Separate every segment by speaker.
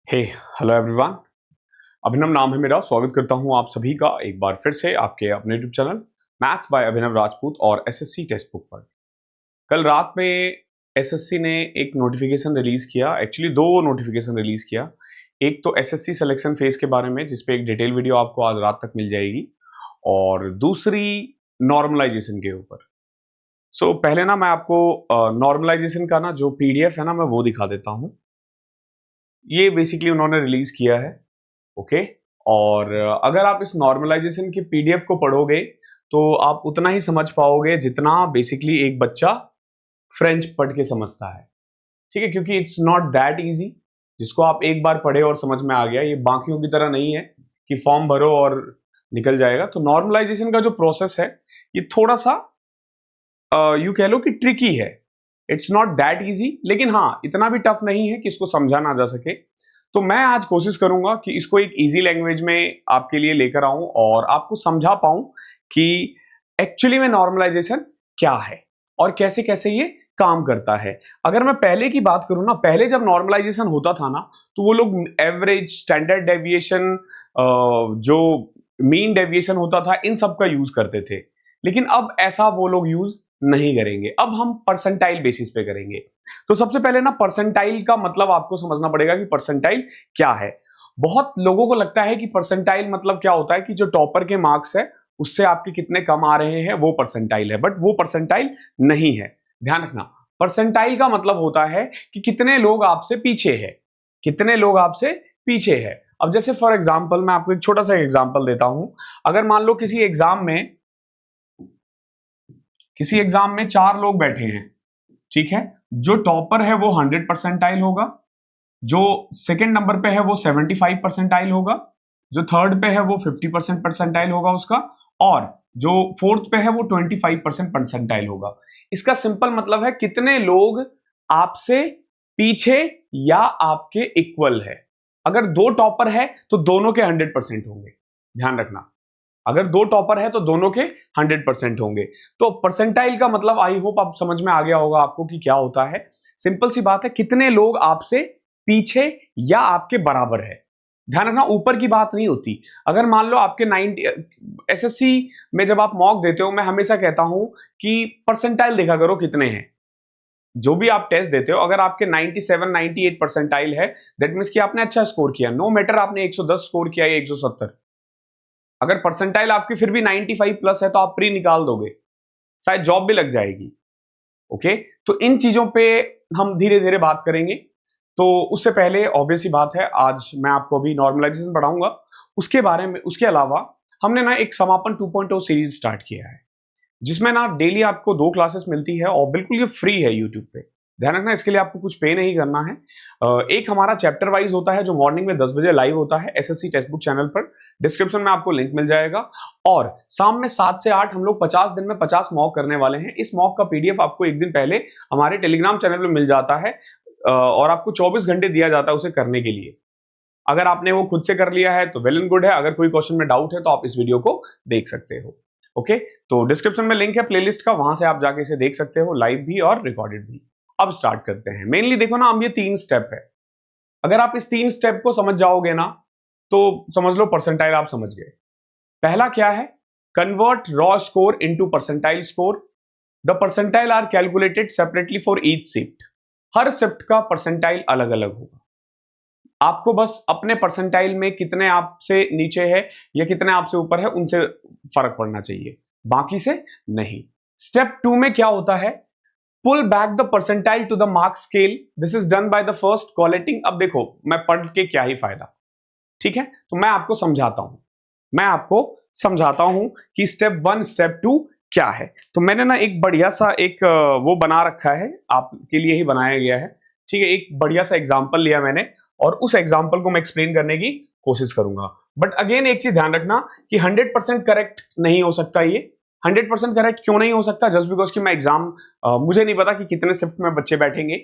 Speaker 1: हे hello everyone. अभिनव नाम है मेरा। स्वागत करता हूं आप सभी का एक बार फिर से आपके अपने यूट्यूब चैनल मैथ्स बाय अभिनव राजपूत और एसएससी टेक्स्ट बुक पर। कल रात में एसएससी ने एक नोटिफिकेशन रिलीज किया, एक्चुअली दो नोटिफिकेशन रिलीज किया। एक तो एसएससी सिलेक्शन फेज के बारे में, जिसपे एक डिटेल वीडियो आपको आज रात तक मिल जाएगी, और दूसरी नॉर्मलाइजेशन के ऊपर। पहले ना मैं आपको नॉर्मलाइजेशन का ना जो पीडीएफ है ना, मैं वो दिखा देता हूं। ये बेसिकली उन्होंने रिलीज किया है, ओके। और अगर आप इस नॉर्मलाइजेशन के पीडीएफ को पढ़ोगे तो आप उतना ही समझ पाओगे जितना बेसिकली एक बच्चा फ्रेंच पढ़ के समझता है, ठीक है। क्योंकि इट्स नॉट दैट इजी। जिसको आप एक बार पढ़े और समझ में आ गया, ये बाकियों की तरह नहीं है कि फॉर्म भरो और निकल जाएगा। तो नॉर्मलाइजेशन का जो प्रोसेस है ये थोड़ा सा यू कह लो कि ट्रिकी है। इट्स नॉट दैट इजी, लेकिन हाँ इतना भी टफ नहीं है कि इसको समझा ना जा सके। तो मैं आज कोशिश करूंगा कि इसको एक इजी लैंग्वेज में आपके लिए लेकर आऊं और आपको समझा पाऊं कि एक्चुअली में नॉर्मलाइजेशन क्या है और कैसे कैसे ये काम करता है। अगर मैं पहले की बात करूं ना, पहले जब नॉर्मलाइजेशन होता था ना, तो वो लोग एवरेज, स्टैंडर्ड डेविएशन, जो मीन डेविएशन होता था, इन सब का यूज करते थे। लेकिन अब ऐसा वो लोग यूज नहीं करेंगे। अब हम परसेंटाइल बेसिस पे करेंगे। तो सबसे पहले ना परसेंटाइल का मतलब आपको समझना पड़ेगा कि परसेंटाइल क्या है। बहुत लोगों को लगता है कि परसेंटाइल मतलब क्या होता है कि जो टॉपर के मार्क्स है उससे आपके कितने कम आ रहे हैं वो परसेंटाइल है, बट वो परसेंटाइल नहीं है। ध्यान रखना, परसेंटाइल का मतलब होता है कि कितने लोग आपसे पीछे है, कितने लोग आपसे पीछे है। अब जैसे फॉर एग्जाम्पल मैं आपको एक छोटा सा एग्जाम्पल देता हूं। अगर मान लो किसी एग्जाम में 4 लोग बैठे हैं, ठीक है। जो टॉपर है वो 100 परसेंटाइल होगा, जो सेकंड नंबर पे है वो 75 परसेंटाइल होगा, जो थर्ड पे है वो 50% परसेंटाइल होगा उसका, और जो फोर्थ पे है वो 25% परसेंटाइल होगा। इसका सिंपल मतलब है कितने लोग आपसे पीछे या आपके इक्वल है। अगर 2 टॉपर है तो दोनों के 100% होंगे। ध्यान रखना, अगर 2 टॉपर है तो दोनों के 100% होंगे। तो परसेंटाइल का मतलब आई होप आप समझ में आ गया होगा आपको कि क्या होता है। सिंपल सी बात है, कितने लोग आपसे पीछे या आपके बराबर है। ध्यान रखना, ऊपर की बात नहीं होती। अगर मान लो आपके 90, एसएससी में जब आप मॉक देते हो, मैं हमेशा कहता हूं कि परसेंटाइल देखा करो कितने हैं। जो भी आप टेस्ट देते हो, अगर आपके 97 98 परसेंटाइल है, दैट मीन्स कि आपने अच्छा स्कोर किया। नो मैटर आपने 110 स्कोर किया या 170, अगर परसेंटाइल आपकी फिर भी 95 प्लस है तो आप प्री निकाल दोगे, शायद जॉब भी लग जाएगी। ओके, तो इन चीजों पे हम धीरे धीरे बात करेंगे। तो उससे पहले ऑब्वियस ही बात है, आज मैं आपको अभी नॉर्मलाइजेशन पढ़ाऊंगा। उसके बारे में, उसके अलावा हमने ना एक समापन 2.0 सीरीज स्टार्ट किया है, जिसमें ना डेली आपको 2 क्लासेस मिलती है और बिल्कुल ये फ्री है यूट्यूब पे। ध्यान रखना, इसके लिए आपको कुछ पे नहीं करना है। एक हमारा चैप्टर वाइज होता है जो मॉर्निंग में 10 बजे लाइव होता है एसएससी टेक्स्ट बुक चैनल पर। डिस्क्रिप्शन में आपको लिंक मिल जाएगा। और शाम में 7 से 8 हम लोग 50 दिन में 50 मॉक करने वाले हैं। इस मॉक का पीडीएफ आपको एक दिन पहले हमारे टेलीग्राम चैनल में मिल जाता है, और आपको 24 घंटे दिया जाता है उसे करने के लिए। अगर आपने वो खुद से कर लिया है तो वेल एंड गुड है। अगर कोई क्वेश्चन में डाउट है तो आप इस वीडियो को देख सकते हो। ओके, तो डिस्क्रिप्शन में लिंक है प्लेलिस्ट का, वहां से आप जाके इसे देख सकते हो, लाइव भी और रिकॉर्डेड भी। अब स्टार्ट करते हैं। मेनली देखो ना, हम ये 3 स्टेप है। अगर आप इस 3 स्टेप को समझ जाओगे ना, तो समझ लो परसेंटाइल आप समझ गए। पहला क्या है? Convert raw score into percentile score. The percentile are calculated separately for each shift. हर शिफ्ट का परसेंटाइल अलग अलग होगा। आपको बस अपने परसेंटाइल में कितने आपसे नीचे है या कितने आपसे ऊपर है उनसे फर्क पड़ना चाहिए, बाकी से नहीं। स्टेप 2 में क्या होता है? Pull back the percentile to the mark scale. This is done by the first collating. अब देखो, मैं पढ़ के क्या ही फायदा, ठीक है। तो मैं आपको समझाता हूं कि स्टेप 1 स्टेप 2 क्या है। तो मैंने ना एक बढ़िया सा एक वो बना रखा है, आपके लिए ही बनाया गया है, ठीक है। एक बढ़िया सा एग्जाम्पल लिया मैंने और उस एग्जाम्पल को मैं एक्सप्लेन करने की कोशिश करूंगा। बट अगेन एक चीज ध्यान रखना कि 100% करेक्ट नहीं हो सकता ये। 100% करेक्ट क्यों नहीं हो सकता? जस्ट बिकॉज कि मैं एग्जाम, मुझे नहीं पता कि कितने शिफ्ट में बच्चे बैठेंगे,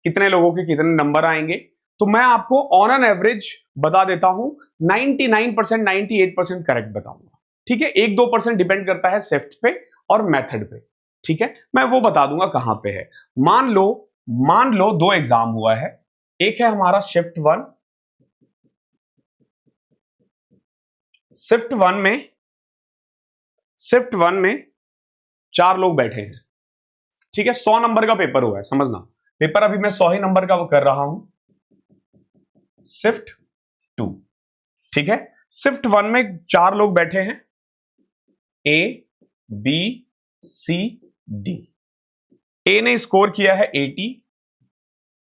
Speaker 1: कितने लोगों के कितने नंबर आएंगे। तो मैं आपको ऑन एन एवरेज बता देता हूं, 99% 98% करेक्ट बताऊंगा, ठीक है। 1-2% डिपेंड करता है शिफ्ट पे और मेथड पे, ठीक है। मैं वो बता दूंगा कहां पे है। मान लो 2 एग्जाम हुआ है। एक है हमारा शिफ्ट 1 शिफ्ट वन में 4 लोग बैठे हैं, ठीक है। 100 नंबर का पेपर हुआ है, समझना, पेपर अभी मैं 100 ही नंबर का वो कर रहा हूं। शिफ्ट 2, ठीक है। शिफ्ट 1 में 4 लोग बैठे हैं, ए बी सी डी। ए ने स्कोर किया है 80,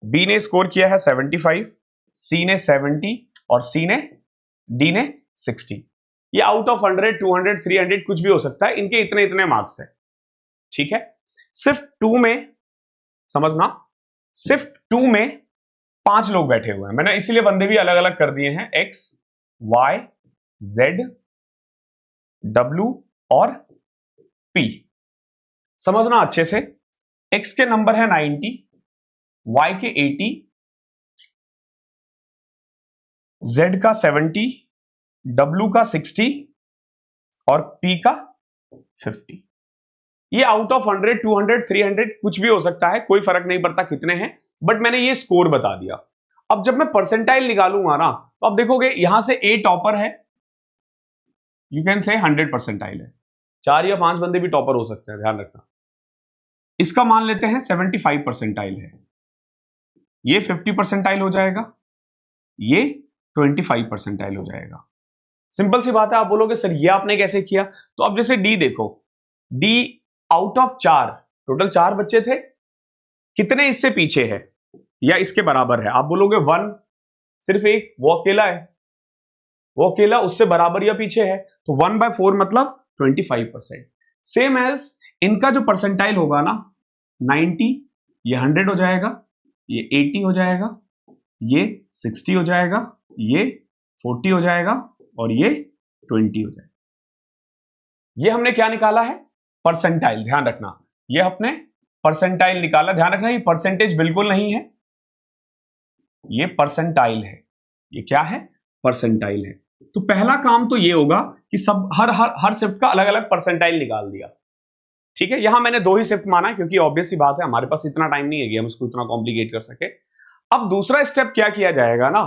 Speaker 1: बी ने स्कोर किया है 75, सी ने 70 और डी ने 60। ये आउट ऑफ 100, 200, 300 कुछ भी हो सकता है, इनके इतने इतने मार्क्स है, ठीक है। शिफ्ट 2 में समझना, शिफ्ट 2 में 5 लोग बैठे हुए हैं, मैंने इसीलिए बंदे भी अलग अलग कर दिए हैं, एक्स वाई जेड डब्ल्यू और पी। समझना अच्छे से, एक्स के नंबर है 90, वाई के 80, जेड का 70, डब्ल्यू का 60 और पी का 50। ये आउट ऑफ 100, 200, 300 कुछ भी हो सकता है, कोई फर्क नहीं पड़ता कितने हैं, बट मैंने ये स्कोर बता दिया। अब जब मैं परसेंटाइल निकालूंगा ना, तो आप देखोगे यहां से ए टॉपर है, यू कैन से 100 परसेंटाइल है, 4 या 5 बंदे भी टॉपर हो सकते हैं, ध्यान रखना। इसका मान लेते हैं 75 परसेंटाइल है, ये 50 परसेंटाइल हो जाएगा, ये 25 परसेंटाइल हो जाएगा। सिंपल सी बात है। आप बोलोगे सर ये आपने कैसे किया, तो अब जैसे डी देखो, डी आउट ऑफ 4, टोटल 4 बच्चे थे, कितने इससे पीछे है या इसके बराबर है? आप बोलोगे 1, सिर्फ एक, वो अकेला है, वो अकेला उससे बराबर या पीछे है, तो 1/4 मतलब 25%। सेम एज इनका जो परसेंटाइल होगा ना 90, ये 100 हो जाएगा, ये 80 हो जाएगा, ये 60 हो जाएगा, ये 40 हो जाएगा और ये 20 हो जाएगा। ये हमने क्या निकाला है? परसेंटाइल। ध्यान रखना, ये अपने परसेंटाइल निकाला। ध्यान रखना, ये परसेंटेज बिल्कुल नहीं है, ये परसेंटाइल है। ये क्या है? परसेंटाइल है। तो पहला काम तो ये होगा कि सब हर शिफ्ट का अलग अलग परसेंटाइल निकाल दिया, ठीक है। यहां मैंने 2 ही शिफ्ट माना क्योंकि ऑब्वियस सी बात है, हमारे पास इतना टाइम नहीं है कि हम इसको इतना कॉम्प्लिकेट कर सके। अब दूसरा स्टेप क्या किया जाएगा ना,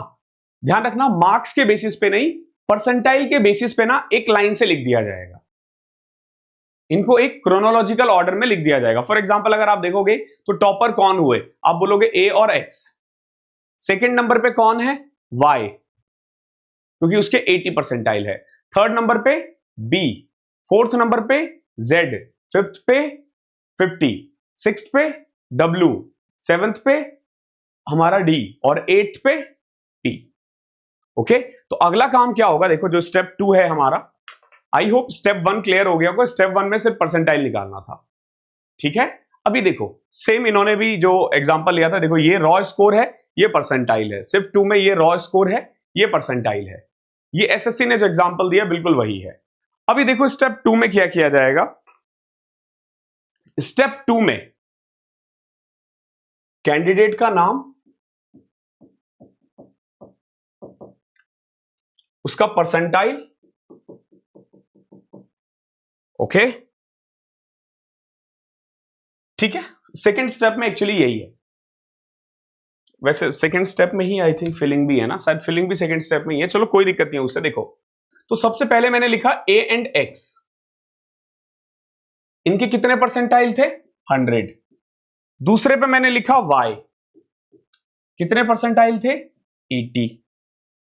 Speaker 1: ध्यान रखना, मार्क्स के बेसिस पे नहीं, परसेंटाइल के बेसिस पे ना एक लाइन से लिख दिया जाएगा, इनको एक क्रोनोलॉजिकल ऑर्डर में लिख दिया जाएगा। फॉर एग्जांपल अगर आप देखोगे तो टॉपर कौन हुए, आप बोलोगे ए और एक्स। सेकंड नंबर पे कौन है? वाई, क्योंकि उसके 80 परसेंटाइल है। थर्ड नंबर पे बी, फोर्थ नंबर पे जेड, फिफ्थ पे 50, सिक्स्थ पे डब्ल्यू, सेवेंथ पे हमारा डी और एट्थ पे टी। ओके, तो अगला काम क्या होगा, देखो जो स्टेप 2 है हमारा, आई होप स्टेप 1 क्लियर हो गया होगा। स्टेप 1 में सिर्फ परसेंटाइल निकालना था, ठीक है। अभी देखो सेम इन्होंने भी जो एग्जांपल लिया था, देखो ये रॉ स्कोर है, ये परसेंटाइल है। शिफ्ट 2 में ये रॉ स्कोर है, ये परसेंटाइल है। ये एसएससी ने जो एग्जांपल दिया बिल्कुल वही है। अभी देखो स्टेप 2 में क्या किया जाएगा। स्टेप 2 में कैंडिडेट का नाम, उसका परसेंटाइल, ओके, ठीक है। सेकेंड स्टेप में एक्चुअली यही है, वैसे सेकेंड स्टेप में ही आई थिंक फिलिंग भी है ना, शायद फिलिंग भी सेकेंड स्टेप में ही है, चलो कोई दिक्कत नहीं है उससे। देखो तो सबसे पहले मैंने लिखा ए एंड एक्स, इनके कितने परसेंटाइल थे? 100। दूसरे पे मैंने लिखा वाई, कितने परसेंटाइल थे? 80।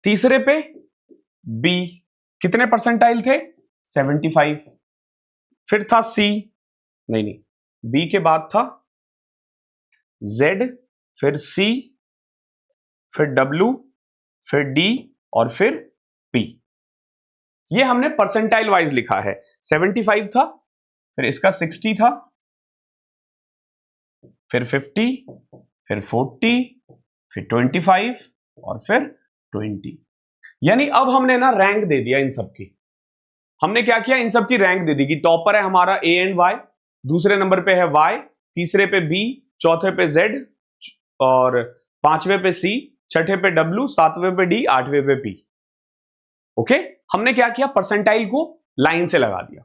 Speaker 1: तीसरे पे बी, कितने परसेंटाइल थे? 75। फिर था सी, नहीं, बी के बाद था जेड, फिर सी, फिर डब्ल्यू, फिर डी और फिर पी। ये हमने परसेंटाइल वाइज लिखा है। 75 था, फिर इसका 60 था, फिर 50, फिर 40, फिर 25 और फिर 20। यानी अब हमने ना रैंक दे दिया इन सब की। हमने क्या किया, इन सब की रैंक दे दी कि टॉपर है हमारा ए एंड वाई, दूसरे नंबर पे है वाई, तीसरे पे बी, चौथे पे जेड और पांचवें पे सी, छठे पे डब्ल्यू, सातवें पे डी, आठवें पे पी। ओके, हमने क्या किया, परसेंटाइल को लाइन से लगा दिया,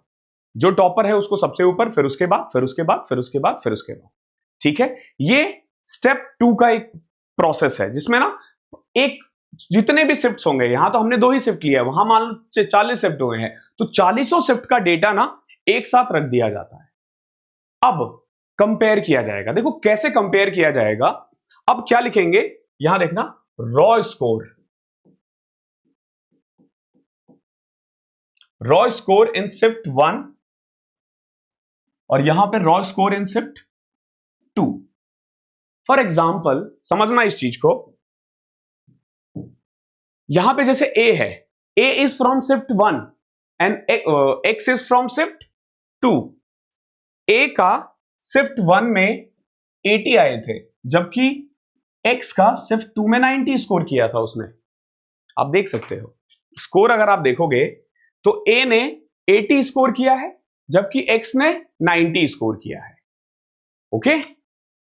Speaker 1: जो टॉपर है उसको सबसे ऊपर, फिर उसके बाद, फिर उसके बाद, फिर उसके बाद, फिर उसके बाद, ठीक है। ये स्टेप 2 का एक प्रोसेस है जिसमें ना एक जितने भी शिफ्ट होंगे, यहां तो हमने 2 ही शिफ्ट लिया है, वहां मान लो 40 शिफ्ट हुए हैं, तो 40 शिफ्ट का डेटा ना एक साथ रख दिया जाता है। अब कंपेयर किया जाएगा। देखो कैसे कंपेयर किया जाएगा। अब क्या लिखेंगे, यहां देखना, raw score, raw score in shift 1 और यहां पे raw score in shift 2। For example समझना इस चीज को, यहां पे जैसे ए है, A is from shift 1 and X is from shift 2। A का शिफ्ट 1 में 80 आए थे, जबकि एक्स का शिफ्ट 2 में 90 स्कोर किया था उसने। आप देख सकते हो स्कोर, अगर आप देखोगे तो ए ने 80 स्कोर किया है, जबकि एक्स ने 90 स्कोर किया है। ओके,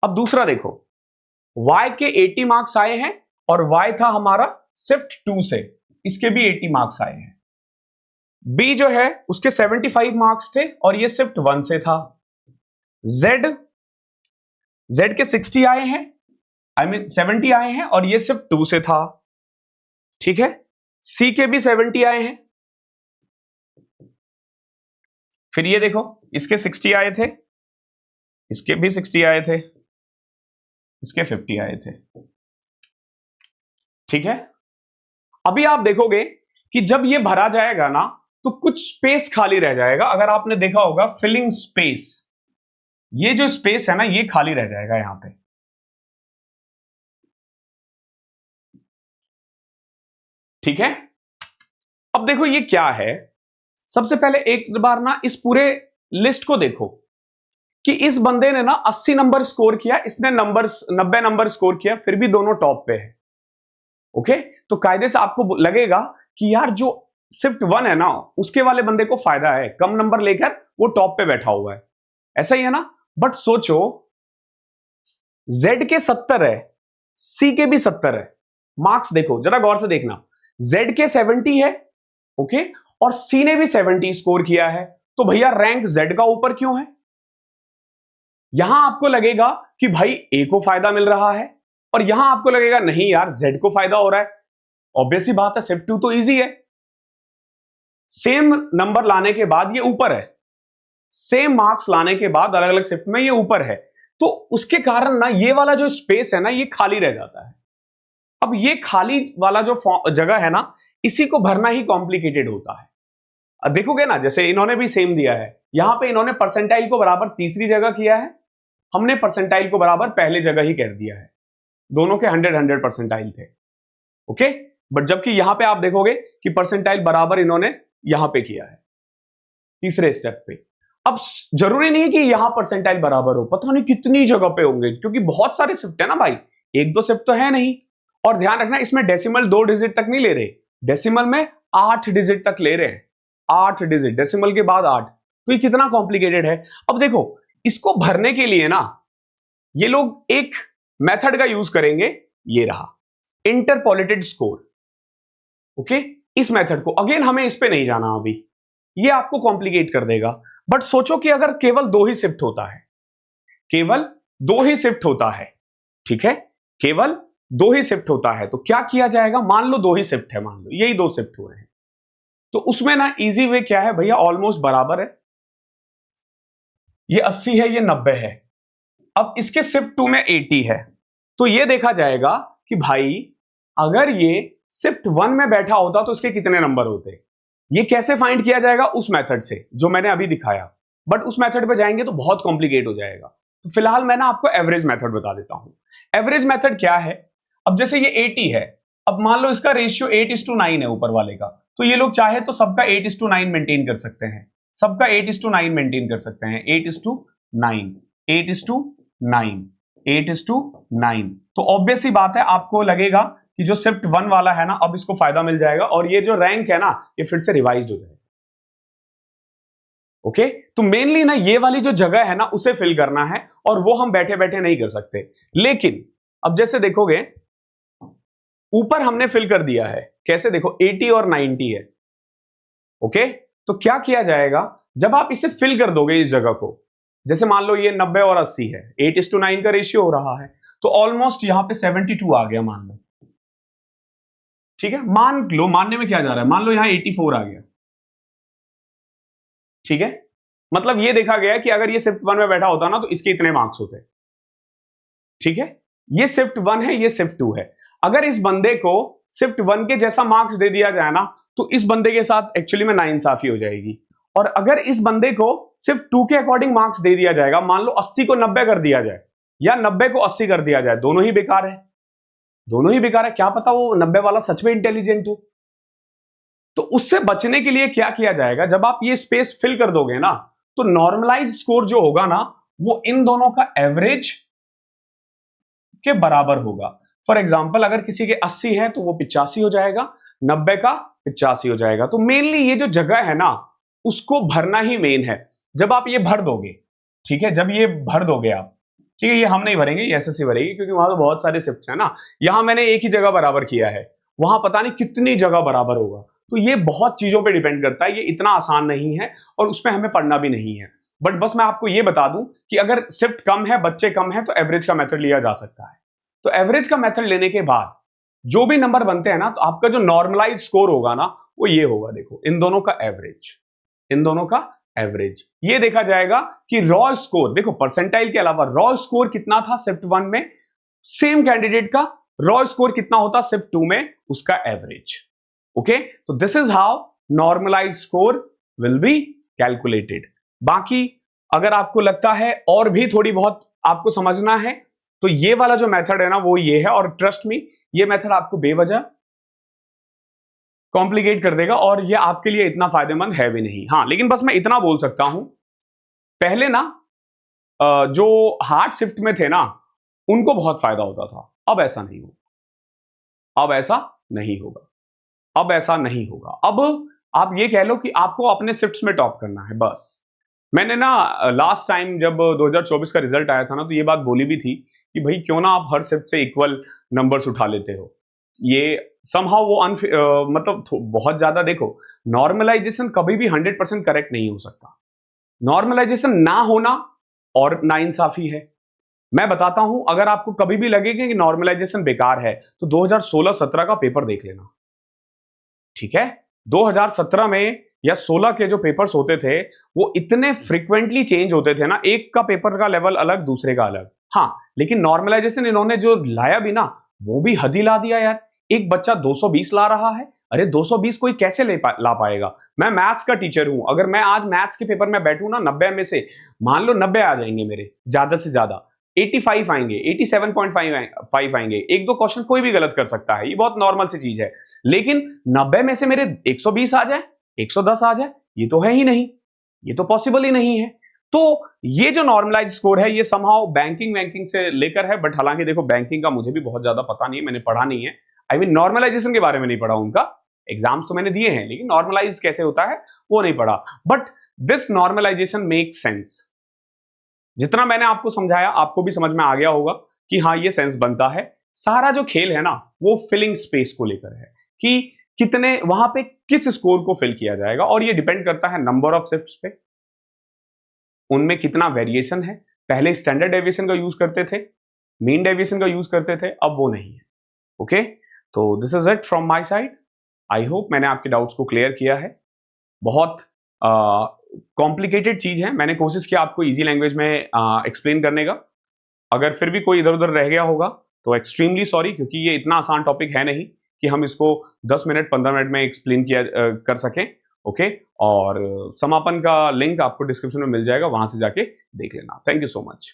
Speaker 1: अब दूसरा देखो, y के 80 मार्क्स आए हैं और y था हमारा शिफ्ट 2 से, इसके भी 80 मार्क्स आए हैं। b जो है उसके 75 मार्क्स थे और ये शिफ्ट 1 से था। z के 60 आए हैं, आई मीन 70 आए हैं और ये शिफ्ट 2 से था। ठीक है, c के भी 70 आए हैं। फिर ये देखो, इसके 60 आए थे, इसके भी 60 आए थे, इसके 50 आए थे। ठीक है, अभी आप देखोगे कि जब ये भरा जाएगा ना तो कुछ स्पेस खाली रह जाएगा। अगर आपने देखा होगा फिलिंग स्पेस, ये जो स्पेस है ना ये खाली रह जाएगा यहां पे। ठीक है, अब देखो ये क्या है। सबसे पहले एक बार ना इस पूरे लिस्ट को देखो कि इस बंदे ने ना 80 नंबर स्कोर किया, इसने 90 नंबर स्कोर किया, फिर भी दोनों टॉप पे है। ओके, तो कायदे से आपको लगेगा कि यार जो शिफ्ट 1 है ना उसके वाले बंदे को फायदा है, कम नंबर लेकर वो टॉप पे बैठा हुआ है, ऐसा ही है ना। बट सोचो, Z के 70 है, C के भी 70 है। मार्क्स देखो जरा गौर से देखना, Z के 70 है, ओके, और C ने भी 70 स्कोर किया है, तो भैया रैंक Z का ऊपर क्यों है। यहां आपको लगेगा कि भाई A को फायदा मिल रहा है, और यहां आपको लगेगा नहीं यार Z को फायदा हो रहा है। ऑब्वियस सी बात है, शिफ्ट 2 तो इजी है, सेम नंबर लाने के बाद ये ऊपर है, सेम मार्क्स लाने के बाद अलग अलग शिफ्ट में ये ऊपर है, तो उसके कारण ना ये वाला जो स्पेस है ना ये खाली रह जाता है। अब ये खाली वाला जो जगह है ना इसी को भरना ही कॉम्प्लिकेटेड होता है। अब देखोगे ना, जैसे इन्होंने भी सेम दिया है, यहां पे इन्होंने परसेंटाइल को बराबर तीसरी जगह किया है, हमने परसेंटाइल को बराबर पहले जगह ही कर दिया है। दोनों के 100 परसेंटाइल थे। ओके, बट जबकि यहां पे आप देखोगे कि परसेंटाइल बराबर इन्होंने यहां पे किया है तीसरे स्टेप पे। अब जरूरी नहीं कि यहां परसेंटाइल बराबर हो, पता नहीं कितनी जगह पे होंगे, क्योंकि बहुत सारे शिफ्ट है ना भाई, एक दो शिफ्ट तो है नहीं। और ध्यान रखना इसमें डेसिमल 2 डिजिट तक नहीं ले रहे, डेसिमल में 8 डिजिट तक ले रहे हैं, 8 डिजिट डेसिमल के बाद 8। तो ये कितना कॉम्प्लिकेटेड है। अब देखो इसको भरने के लिए ना ये लोग एक मेथड का यूज करेंगे, ये रहा इंटरपोलेटेड स्कोर। ओके, इस मेथड को अगेन हमें इस पे नहीं जाना अभी, ये आपको कॉम्प्लिकेट कर देगा। बट सोचो कि अगर केवल 2 ही शिफ्ट होता है, केवल 2 ही शिफ्ट होता है, ठीक है, केवल 2 ही शिफ्ट होता है, तो क्या किया जाएगा। मान लो 2 ही शिफ्ट है, मान लो यही 2 शिफ्ट हुए हैं, तो उसमें ना इजी वे क्या है भैया, ऑलमोस्ट बराबर है, ये 80 है ये 90 है। अब इसके शिफ्ट 2 में 80 है, तो ये देखा जाएगा कि भाई अगर ये शिफ्ट 1 में बैठा होता तो इसके कितने नंबर होते। ये कैसे फाइंड किया जाएगा, उस मेथड से जो मैंने अभी दिखाया, बट उस मेथड पे जाएंगे तो बहुत कॉम्प्लिकेट हो जाएगा। तो फिलहाल मैं ना आपको एवरेज मेथड बता देता हूं। एवरेज मेथड क्या है, अब जैसे ये 80 है, अब मान लो इसका रेशियो 8:9 है ऊपर वाले का, तो ये लोग चाहे तो सबका 8:9 मेंटेन कर सकते हैं, सबका 8:9 मेंटेन कर सकते हैं, 8:9, 8:9, 8:9। तो ऑब्वियस ही बात है आपको लगेगा कि जो शिफ्ट 1 वाला है ना अब इसको फायदा मिल जाएगा, और ये जो रैंक है ना ये फिर से रिवाइज हो जाएगा। ओके, तो मेनली ना ये वाली जो जगह है ना उसे फिल करना है, और वो हम बैठे बैठे नहीं कर सकते। लेकिन अब जैसे देखोगे ऊपर हमने फिल कर दिया है, कैसे देखो 80 और 90 है। ओके, तो क्या किया जाएगा, जब आप इसे फिल कर दोगे इस जगह को, जैसे मान लो ये 90 और 80 है, 8:9 का रेशियो हो रहा है, तो ऑलमोस्ट यहां पे 72 आ गया मान लो। ठीक है, मान लो, मानने में क्या जा रहा है, मान लो यहां 84 आ गया, ठीक है, मतलब ये देखा गया कि अगर ये शिफ्ट 1 में बैठा होता ना तो इसके इतने मार्क्स होते, ठीक है, ये शिफ्ट 1 है, ये शिफ्ट 2 है। अगर इस बंदे को शिफ्ट 1 के जैसा मार्क्स दे दिया जाए ना तो इस बंदे के साथ एक्चुअली में नाइंसाफी हो जाएगी। और अगर इस बंदे को सिर्फ 2 के अकॉर्डिंग मार्क्स दे दिया जाएगा, मान लो 80 को 90 कर दिया जाए या 90 को 80 कर दिया जाए, दोनों ही बेकार है, दोनों ही बेकार है। क्या पता वो 90 वाला सच में इंटेलिजेंट हो। तो उससे बचने के लिए क्या किया जाएगा, जब आप ये स्पेस फिल कर दोगे ना तो नॉर्मलाइज स्कोर जो होगा ना वो इन दोनों का एवरेज के बराबर होगा। फॉर एग्जाम्पल अगर किसी के 80 है तो वो 85 हो जाएगा, 90 का 85 हो जाएगा। तो मेनली ये जो जगह है ना उसको भरना ही मेन है। जब आप ये भर दोगे, ठीक है, जब ये भर दोगे आप, ठीक है, ये हम नहीं भरेंगे, ये एसएससी भरेगी क्योंकि वहां तो बहुत सारे शिफ्ट है ना। यहां मैंने एक ही जगह बराबर किया है, वहां पता नहीं कितनी जगह बराबर होगा। तो ये बहुत चीजों पे डिपेंड करता है, ये इतना आसान नहीं है और उसमें हमें पढ़ना भी नहीं है। बट बस मैं आपको ये बता दूं कि अगर शिफ्ट कम है, बच्चे कम है, तो एवरेज का मेथड लिया जा सकता है। तो एवरेज का मेथड लेने के बाद जो भी नंबर बनते हैं ना, तो आपका जो नॉर्मलाइज स्कोर होगा ना वो ये होगा, देखो इन दोनों का एवरेज, इन दोनों का एवरेज। ये देखा जाएगा कि रॉ स्कोर, देखो परसेंटाइल के अलावा रॉ स्कोर कितना था शिफ्ट 1 में, सेम कैंडिडेट का रॉ स्कोर कितना होता शिफ्ट 2 में, उसका एवरेज। ओके, तो this is how normalise score will be calculated. बाकी अगर आपको लगता है और भी थोड़ी बहुत आपको समझना है तो ये वाला जो मेथड है ना वो ये है, और ट्रस्ट मी ये मेथड आपको बेवजह कॉम्प्लिकेट कर देगा और ये आपके लिए इतना फायदेमंद है भी नहीं। हाँ, लेकिन बस मैं इतना बोल सकता हूं, पहले ना जो हार्ड शिफ्ट में थे ना उनको बहुत फायदा होता था, अब ऐसा नहीं होगा, अब ऐसा नहीं होगा, अब ऐसा नहीं होगा। अब आप ये कह लो कि आपको अपने शिफ्ट्स में टॉप करना है बस। मैंने ना लास्ट टाइम जब 2024 का रिजल्ट आया था ना तो ये बात बोली भी थी कि भाई क्यों ना आप हर शिफ्ट से इक्वल नंबर्स उठा लेते हो। ये समहाउ वो मतलब बहुत ज्यादा, देखो नॉर्मलाइजेशन कभी भी 100% करेक्ट नहीं हो सकता। नॉर्मलाइजेशन ना होना और नाइंसाफी है। मैं बताता हूं, अगर आपको कभी भी लगेगा कि नॉर्मलाइजेशन बेकार है तो 2016-17 का पेपर देख लेना, ठीक है। 2017 में या 16 के जो पेपर्स होते थे वो इतने फ्रीक्वेंटली चेंज होते थे ना, एक का पेपर का लेवल अलग, दूसरे का अलग। हाँ, लेकिन नॉर्मलाइजेशन इन्होंने जो लाया भी ना वो भी हद ही ला दिया यार। एक बच्चा 220 ला रहा है, अरे 220 कोई कैसे ला पाएगा। मैं मैथ्स का टीचर हूं, अगर मैं आज मैथ्स के पेपर में बैठूं ना 90 में से मान लो 90 आ जाएंगे मेरे, ज्यादा से ज्यादा 85 आएंगे, 87.5 आएंगे, एक दो क्वेश्चन कोई भी गलत कर सकता है, ये बहुत नॉर्मल सी चीज है। लेकिन 90 में से मेरे 120 आ जाए, 110 आ जाए, ये तो है ही नहीं, ये तो पॉसिबल ही नहीं है। तो ये जो नॉर्मलाइज स्कोर है ये समहाउ बैंकिंग से लेकर है, बट हालांकि देखो बैंकिंग का मुझे भी बहुत ज्यादा पता नहीं है, मैंने पढ़ा नहीं है। आई मीन नॉर्मलाइजेशन के बारे में नहीं पढ़ा, उनका एग्जाम्स तो मैंने दिए हैं लेकिन नॉर्मलाइज कैसे होता है वो नहीं पढ़ा। But this normalisation make sense. जितना मैंने आपको समझाया आपको भी समझ में आ गया होगा कि हाँ ये सेंस बनता है। सारा जो खेल है ना वो फिलिंग स्पेस को लेकर है कि कितने वहां पे किस स्कोर को फिल किया जाएगा, और ये डिपेंड करता है नंबर ऑफ शिफ्ट्स पे, उनमें कितना वेरिएशन है। पहले स्टैंडर्ड डेविएशन का यूज करते थे, मीन डेविएशन का यूज करते थे, अब वो नहीं है। ओके, तो this is it from my side. I hope मैंने आपके डाउट्स को क्लियर किया है। बहुत कॉम्प्लिकेटेड चीज है, मैंने कोशिश किया आपको इजी लैंग्वेज में एक्सप्लेन करने का। अगर फिर भी कोई इधर उधर रह गया होगा तो एक्सट्रीमली सॉरी, क्योंकि ये इतना आसान टॉपिक है नहीं कि हम इसको 10 मिनट 15 मिनट में एक्सप्लेन किया कर सकें। ओके, और समापन का लिंक आपको डिस्क्रिप्शन में मिल जाएगा, वहां से जाके देख लेना। Thank you so much.